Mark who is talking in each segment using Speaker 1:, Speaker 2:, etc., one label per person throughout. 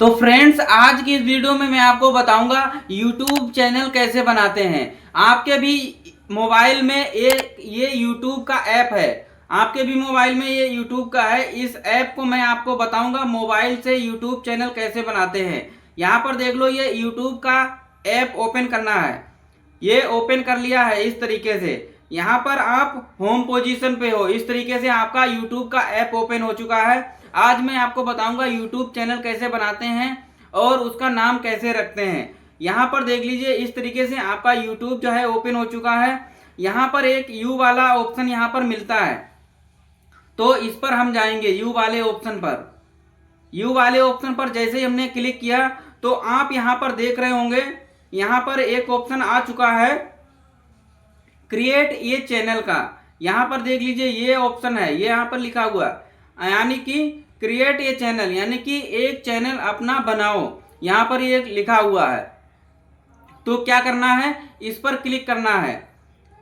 Speaker 1: तो फ्रेंड्स, आज की इस वीडियो में मैं आपको बताऊंगा YouTube चैनल कैसे बनाते हैं। आपके भी मोबाइल में ये YouTube का ऐप है। आपके भी मोबाइल में ये YouTube का है। इस ऐप को मैं आपको बताऊंगा मोबाइल से YouTube चैनल कैसे बनाते हैं। यहाँ पर देख लो, ये YouTube का ऐप ओपन करना है। ये ओपन कर लिया है इस तरीके से। यहाँ पर आप होम पोजीशन पे हो। इस तरीके से आपका YouTube का ऐप ओपन हो चुका है। आज मैं आपको बताऊंगा YouTube चैनल कैसे बनाते हैं और उसका नाम कैसे रखते हैं। यहाँ पर देख लीजिए, इस तरीके से आपका YouTube जो है ओपन हो चुका है। यहाँ पर एक यू वाला ऑप्शन यहाँ पर मिलता है, तो इस पर हम जाएंगे। यू वाले ऑप्शन पर, यू वाले ऑप्शन पर जैसे ही हमने क्लिक किया तो आप यहाँ पर देख रहे होंगे, यहाँ पर एक ऑप्शन आ चुका है क्रिएट ये चैनल का। यहाँ पर देख लीजिए, ये ऑप्शन है, ये यहाँ पर लिखा हुआ यानी कि क्रिएट ये चैनल, यानी कि एक चैनल अपना बनाओ। यहाँ पर ये लिखा हुआ है। तो क्या करना है, इस पर क्लिक करना है,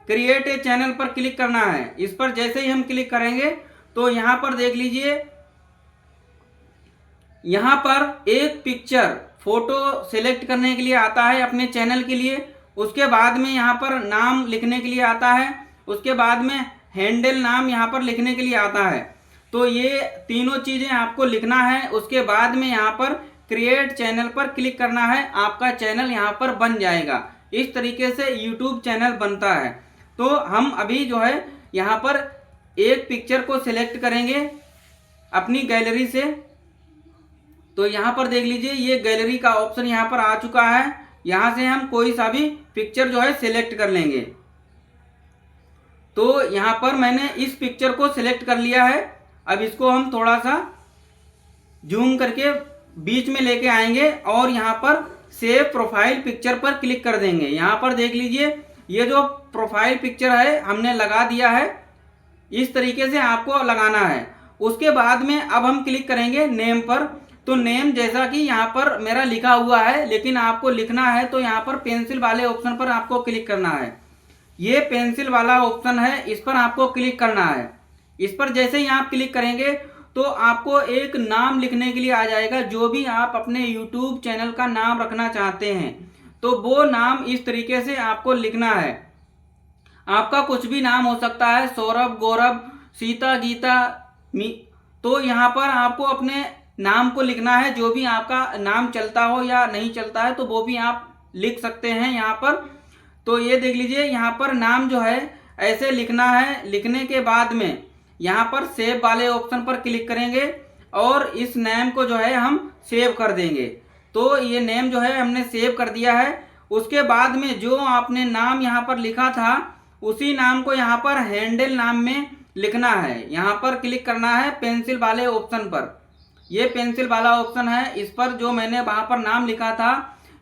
Speaker 1: क्रिएट ए चैनल पर क्लिक करना है। इस पर जैसे ही हम क्लिक करेंगे तो यहाँ पर देख लीजिए, यहाँ पर एक पिक्चर फोटो सिलेक्ट करने के लिए आता है अपने चैनल के लिए। उसके बाद में यहाँ पर नाम लिखने के लिए आता है। उसके बाद में हैंडल नाम यहाँ पर लिखने के लिए आता है। तो ये तीनों चीज़ें आपको लिखना है। उसके बाद में यहाँ पर क्रिएट चैनल पर क्लिक करना है। आपका चैनल यहाँ पर बन जाएगा। इस तरीके से YouTube चैनल बनता है। तो हम अभी जो है यहाँ पर एक पिक्चर को सिलेक्ट करेंगे अपनी गैलरी से। तो यहाँ पर देख लीजिए, ये गैलरी का ऑप्शन यहाँ पर आ चुका है। यहाँ से हम कोई सा भी पिक्चर जो है सिलेक्ट कर लेंगे। तो यहाँ पर मैंने इस पिक्चर को सिलेक्ट कर लिया है। अब इसको हम थोड़ा सा जूम करके बीच में लेके आएंगे और यहाँ पर सेव प्रोफाइल पिक्चर पर क्लिक कर देंगे। यहाँ पर देख लीजिए, ये जो प्रोफाइल पिक्चर है हमने लगा दिया है। इस तरीके से आपको लगाना है। उसके बाद में अब हम क्लिक करेंगे नेम पर। तो नेम जैसा कि यहाँ पर मेरा लिखा हुआ है, लेकिन आपको लिखना है तो यहाँ पर पेंसिल वाले ऑप्शन पर आपको क्लिक करना है। ये पेंसिल वाला ऑप्शन है, इस पर आपको क्लिक करना है। इस पर जैसे ही आप क्लिक करेंगे तो आपको एक नाम लिखने के लिए आ जाएगा, जो भी आप अपने YouTube चैनल का नाम रखना चाहते हैं। तो वो नाम इस तरीके से आपको लिखना है। आपका कुछ भी नाम हो सकता है, सौरभ, गौरव, सीता, गीता, तो यहाँ पर आपको अपने नाम को लिखना है। जो भी आपका नाम चलता हो या नहीं चलता है तो वो भी आप लिख सकते हैं यहाँ पर। तो ये देख लीजिए, यहाँ पर नाम जो है ऐसे लिखना है। लिखने के बाद में यहाँ पर सेव वाले ऑप्शन पर क्लिक करेंगे और इस नेम को जो है हम सेव कर देंगे। तो ये नेम जो है हमने सेव कर दिया है। उसके बाद में जो आपने नाम यहाँ पर लिखा था उसी नाम को यहाँ पर हैंडल नाम में लिखना है। यहाँ पर क्लिक करना है पेंसिल वाले ऑप्शन पर। ये पेंसिल वाला ऑप्शन है, इस पर जो मैंने वहाँ पर नाम लिखा था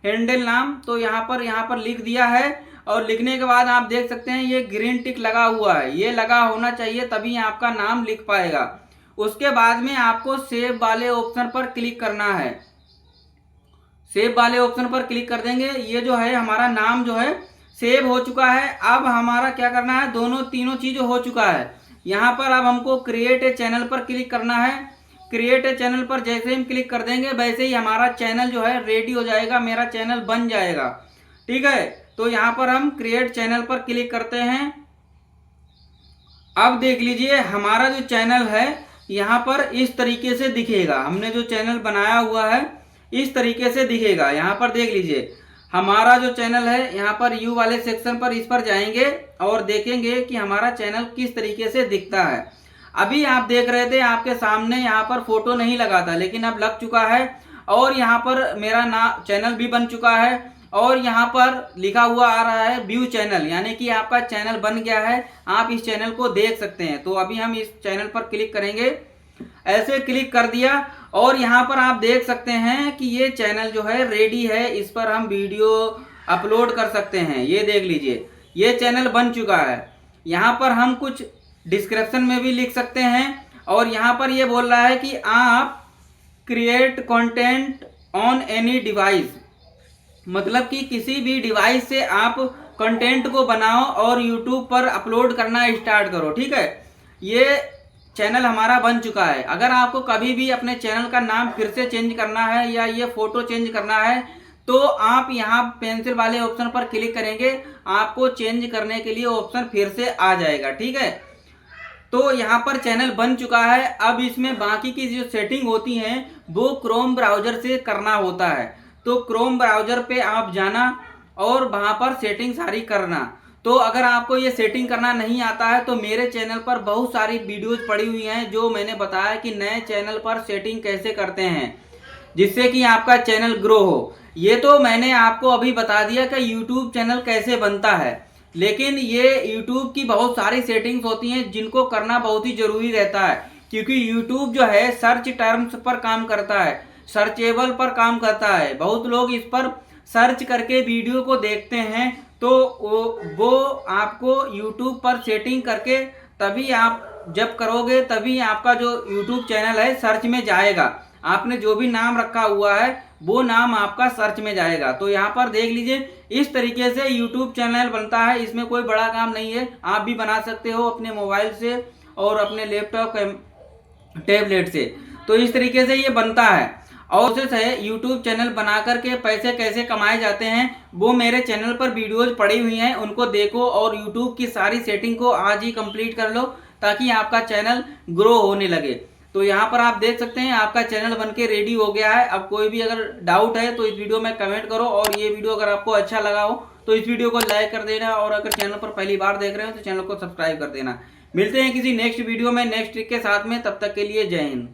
Speaker 1: हैंडल नाम, तो यहाँ पर लिख दिया है। और लिखने के बाद आप देख सकते हैं ये ग्रीन टिक लगा हुआ है, ये लगा होना चाहिए, तभी आपका नाम लिख पाएगा। उसके बाद में आपको सेव वाले ऑप्शन पर क्लिक करना है। सेव वाले ऑप्शन पर क्लिक कर देंगे। ये जो है हमारा नाम जो है सेव हो चुका है। अब हमारा क्या करना है, दोनों तीनों चीज़ हो चुका है। यहाँ पर अब हमको क्रिएट ए चैनल पर क्लिक करना है। क्रिएट ए चैनल पर जैसे ही हम क्लिक कर देंगे वैसे ही हमारा चैनल जो है रेडी हो जाएगा, मेरा चैनल बन जाएगा। ठीक है, तो यहाँ पर हम क्रिएट चैनल पर क्लिक करते हैं। अब देख लीजिए, हमारा जो चैनल है यहाँ पर इस तरीके से दिखेगा। हमने जो चैनल बनाया हुआ है इस तरीके से दिखेगा। यहाँ पर देख लीजिए, हमारा जो चैनल है यहाँ पर यू वाले सेक्शन पर, इस पर जाएंगे और देखेंगे कि हमारा चैनल किस तरीके से दिखता है। अभी आप देख रहे थे आपके सामने यहाँ पर फोटो नहीं लगा था, लेकिन अब लग चुका है और यहाँ पर मेरा चैनल भी बन चुका है। और यहाँ पर लिखा हुआ आ रहा है व्यू चैनल, यानी कि आपका चैनल बन गया है। आप इस चैनल को देख सकते हैं। तो अभी हम इस चैनल पर क्लिक करेंगे। ऐसे क्लिक कर दिया और यहाँ पर आप देख सकते हैं कि ये चैनल जो है रेडी है। इस पर हम वीडियो अपलोड कर सकते हैं। ये देख लीजिए, ये चैनल बन चुका है। यहाँ पर हम कुछ डिस्क्रिप्शन में भी लिख सकते हैं। और यहाँ पर ये बोल रहा है कि आप create content on any device, मतलब कि किसी भी डिवाइस से आप कंटेंट को बनाओ और YouTube पर अपलोड करना स्टार्ट करो। ठीक है, ये चैनल हमारा बन चुका है। अगर आपको कभी भी अपने चैनल का नाम फिर से चेंज करना है या ये फोटो चेंज करना है तो आप यहाँ पेंसिल वाले ऑप्शन पर क्लिक करेंगे, आपको चेंज करने के लिए ऑप्शन फिर से आ जाएगा। ठीक है, तो यहाँ पर चैनल बन चुका है। अब इसमें बाकी की जो सेटिंग होती हैं वो क्रोम ब्राउजर से करना होता है। तो क्रोम ब्राउजर पे आप जाना और वहाँ पर सेटिंग सारी करना। तो अगर आपको ये सेटिंग करना नहीं आता है तो मेरे चैनल पर बहुत सारी वीडियोज पड़ी हुई हैं जो मैंने बताया कि नए चैनल पर सेटिंग कैसे करते हैं जिससे कि आपका चैनल ग्रो हो। ये तो मैंने आपको अभी बता दिया कि यूट्यूब चैनल कैसे बनता है, लेकिन ये यूट्यूब की बहुत सारी सेटिंग्स होती हैं जिनको करना बहुत ही ज़रूरी रहता है, क्योंकि यूट्यूब जो है सर्च टर्म्स पर काम करता है, सर्चेबल पर काम करता है। बहुत लोग इस पर सर्च करके वीडियो को देखते हैं, तो वो आपको यूट्यूब पर सेटिंग करके तभी आप जब करोगे तभी आपका जो यूट्यूब चैनल है सर्च में जाएगा। आपने जो भी नाम रखा हुआ है वो नाम आपका सर्च में जाएगा। तो यहाँ पर देख लीजिए, इस तरीके से यूट्यूब चैनल बनता है। इसमें कोई बड़ा काम नहीं है, आप भी बना सकते हो अपने मोबाइल से और अपने लैपटॉप टैबलेट से। तो इस तरीके से ये बनता है। और से यूट्यूब चैनल बना करके पैसे कैसे कमाए जाते हैं वो मेरे चैनल पर वीडियोज पड़ी हुई हैं, उनको देखो और यूट्यूब की सारी सेटिंग को आज ही कंप्लीट कर लो ताकि आपका चैनल ग्रो होने लगे। तो यहाँ पर आप देख सकते हैं आपका चैनल बनके रेडी हो गया है। अब कोई भी अगर डाउट है तो इस वीडियो में कमेंट करो, और ये वीडियो अगर आपको अच्छा लगा हो तो इस वीडियो को लाइक कर देना, और अगर चैनल पर पहली बार देख रहे हो तो चैनल को सब्सक्राइब कर देना। मिलते हैं किसी नेक्स्ट वीडियो में नेक्स्ट ट्रिक के साथ में, तब तक के लिए जय हिंद।